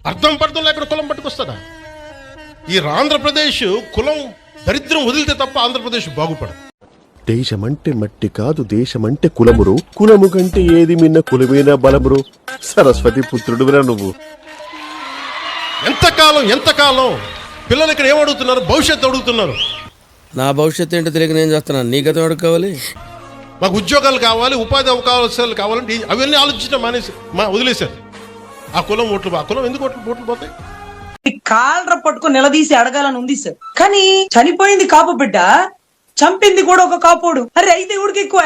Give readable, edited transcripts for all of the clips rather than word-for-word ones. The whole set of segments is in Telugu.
అర్థం పర్థం లేకుండా కులం పట్టుకొస్తాడా? ఈ ఆంధ్రప్రదేశ్ కులం దరిద్రం వదిలితే తప్ప ఆంధ్రప్రదేశ్ బాగుపడదు. దేశమంటే మట్టి కాదు, దేశమంటే కులమురు. కులము కంటే ఏది మిన్న కులమైన బలమురు. సరస్వతి పుత్రుడురా నువ్వు. ఎంతకాలం పిల్లలు ఇక్కడ ఏమడుగుతున్నారు? భవిష్యత్తు అడుగుతున్నారు. నా భవిష్యత్తు ఏంటో తెలియక నేను చేస్తున్నాను. నీ గతం ఎవరికి కావాలి? మాకు ఉద్యోగాలు కావాలి, ఉపాధి అవకాశాలు కావాలంటే అవన్నీ ఆలోచించడం వదిలేశారు. ఆ కులం ఓట్లు, ఆ కులం ఎందుకు ఓట్లు పోతాయి? కాళ్ళ పట్టుకొని నిలదీసి అడగాలని ఉంది సార్. కానీ చనిపోయింది కాపు బిడ్డ, చంపింది కూడా ఒక కాపోడు. అరే అయితే ఊడికి ఎక్కువ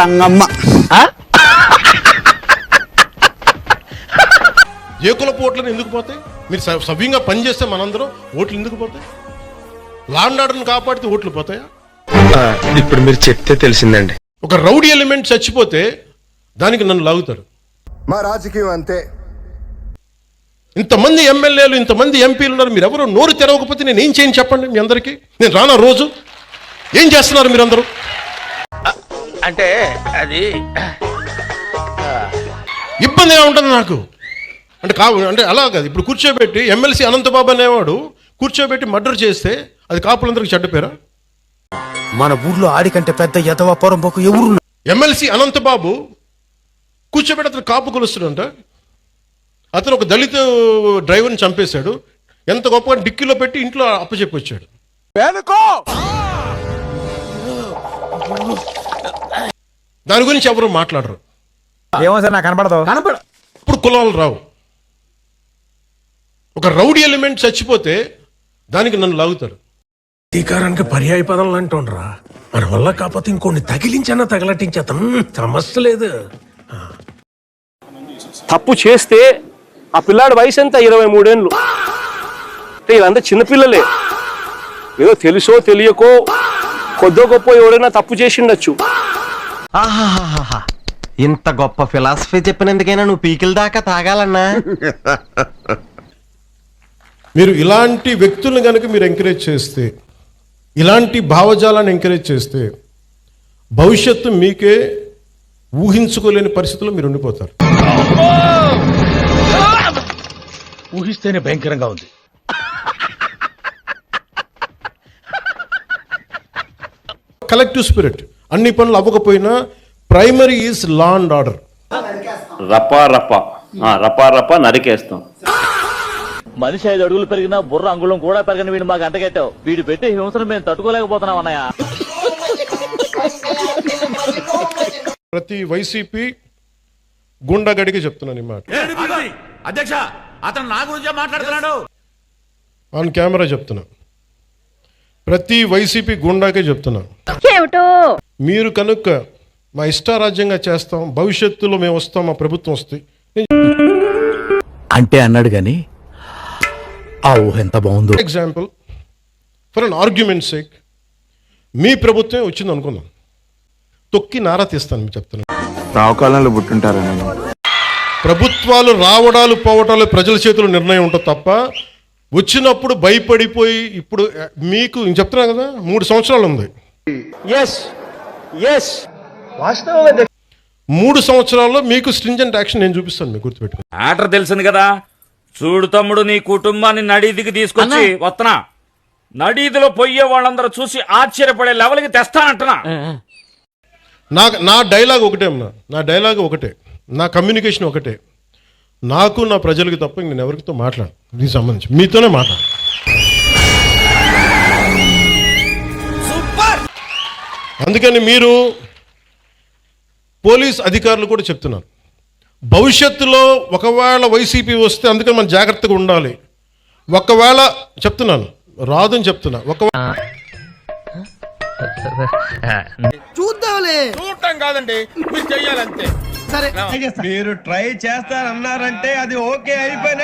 లంగమ్మ. ఏ కులపు ఓట్లను ఎందుకు పోతాయి? మీరు సవ్యంగా పనిచేస్తే మనందరం ఓట్లు ఎందుకు పోతాయి? లాండ్ ఆర్డర్ని కాపాడితే ఓట్లు పోతాయా? ఇప్పుడు మీరు చెప్తే తెలిసిందండి. ఒక రౌడీ ఎలిమెంట్ చచ్చిపోతే దానికి నన్ను లాగుతారు. మా రాజకీయం అంతే. ఇంతమంది ఎమ్మెల్యేలు, ఇంతమంది ఎంపీలు ఉన్నారు. మీరు ఎవరు నోరు తెరవకపోతే నేను ఏం చేయని చెప్పండి మీ అందరికీ. నేను రానా రోజు ఏం చేస్తున్నారు మీరందరూ? అంటే అది ఇబ్బందిగా ఉంటుంది నాకు. అంటే అలా కాదు. ఇప్పుడు కూర్చోబెట్టి ఎమ్మెల్సీ అనంతబాబు అనేవాడు కూర్చోబెట్టి మర్డర్ చేస్తే అది కాపులందరికీ చెడ్డ పేరా? మన ఊర్లో ఆడికంటే పెద్ద యదవ పొరంపోకు ఎవరు? ఎమ్మెల్సీ అనంతబాబు కూర్చోబెట్టి అతను కాపు కొలుస్తాడంట. అతను ఒక దళిత డ్రైవర్ని చంపేశాడు. ఎంత గొప్పగా డిక్కీలో పెట్టి ఇంట్లో అప్పచెప్పి వచ్చాడు. దాని గురించి ఎవరు మాట్లాడరు. ఏమో సార్, నాకు కనపడదు. ఇప్పుడు కులాలు రావు. ఒక రౌడీ ఎలిమెంట్ చచ్చిపోతే దానికి నన్ను లాగుతారు. అధికారానికి పర్యాయ పదాలు అంటుండ్రా. మన వల్ల కాకపోతే ఇంకొన్ని తగిలించన్నా తగలటించేద్దాం, సమస్య లేదు. తప్పు చేస్తే ఆ పిల్లాడి వయసు ఎంత? 23 ఏళ్ళు. అంటే వీళ్ళంతా చిన్నపిల్లలే. ఏదో తెలుసో తెలియకో కొద్దో గొప్ప ఎవరైనా తప్పు చేసిండొచ్చు. ఇంత గొప్ప ఫిలాసఫీ చెప్పినందుకైనా నువ్వు పీకిల దాకా తాగాలన్నా? మీరు ఇలాంటి వ్యక్తులను కనుక మీరు ఎంకరేజ్ చేస్తే, ఇలాంటి భావజాలాన్ని ఎంకరేజ్ చేస్తే భవిష్యత్తు మీకే ఊహించుకోలేని పరిస్థితుల్లో మీరు ఉండిపోతారు. ఊహిస్తేనే భయంకరంగా ఉంది. Collective spirit. అన్ని పనులు అవ్వకపోయినా primary is law and order. రపా నరికేస్తాం. మనిషి 5 అడుగులు పెరిగినా బుర్ర అంగుళం కూడా పెరగని వీడు మాకు అంటగట్టావు. వీడు పెట్టే హింసను మేము తట్టుకోలేకపోతున్నాం అన్నయ్య. ప్రతి వైసీపీ గుండాగడికి చెప్తున్నాను ఈ మాట. అధ్యక్ష, అతను నా గురించే మాట్లాడుతున్నాడు. ఆన్ కెమెరా చెప్తున్నా. ప్రతి వైసీపీ గుండాకే చెప్తున్నా, మీరు కనుక మా ఇష్టారాజ్యంగా చేస్తాం, భవిష్యత్తులో మేము వస్తాం, మా ప్రభుత్వం వస్తే అంటే అన్నాడు గాని ఆ ఊహ ఎంత బాగుందో. Example for an argument sake మీ ప్రభుత్వమే వచ్చింది అనుకుందాం, తొక్కి నారా తీస్తాను. మీరు చెప్తున్నాను, రావుకాలంలో పుట్టుంటారని. ప్రభుత్వాలు రావడాలు పోవటాలు ప్రజల చేతుల్లో నిర్ణయం ఉంటుంది తప్ప వచ్చినప్పుడు భయపడిపోయి. ఇప్పుడు మీకు చెప్తున్నా కదా, 3 సంవత్సరాలు ఉంది. 3 సంవత్సరాల్లో మీకు స్ట్రింజెంట్ యాక్షన్ నేను చూపిస్తాను. మీకు గుర్తుపెట్టుకోండి. ఆర్డర్ తెలిసింది కదా. చూడు తమ్ముడు, నీ కుటుంబాన్ని నడీదికి తీసుకొచ్చి వస్తున్నా. నడీదిలో పోయే వాళ్ళందరూ చూసి ఆశ్చర్యపడే లెవెల్కి తెస్తానంటున్నా. నా డైలాగ్ ఒకటే అమ్మా. నా డైలాగ్ ఒకటే, నా కమ్యూనికేషన్ ఒకటే. నాకు నా ప్రజలకి తప్ప నేను ఎవరితో మాట్లాడు. దీనికి సంబంధించి మీతోనే మాట్లాడు. అందుకని మీరు పోలీస్ అధికారులు కూడా చెప్తున్నారు, భవిష్యత్తులో ఒకవేళ వైసీపీ వస్తే అందుకని మనం జాగ్రత్తగా ఉండాలి. ఒకవేళ చెప్తున్నాను, రాదని చెప్తున్నా. చూడటం కాదండి, మీరు చెయ్యాలంతే. మీరు ట్రై చేస్తారన్నారంటే అది ఓకే అయిపోయిన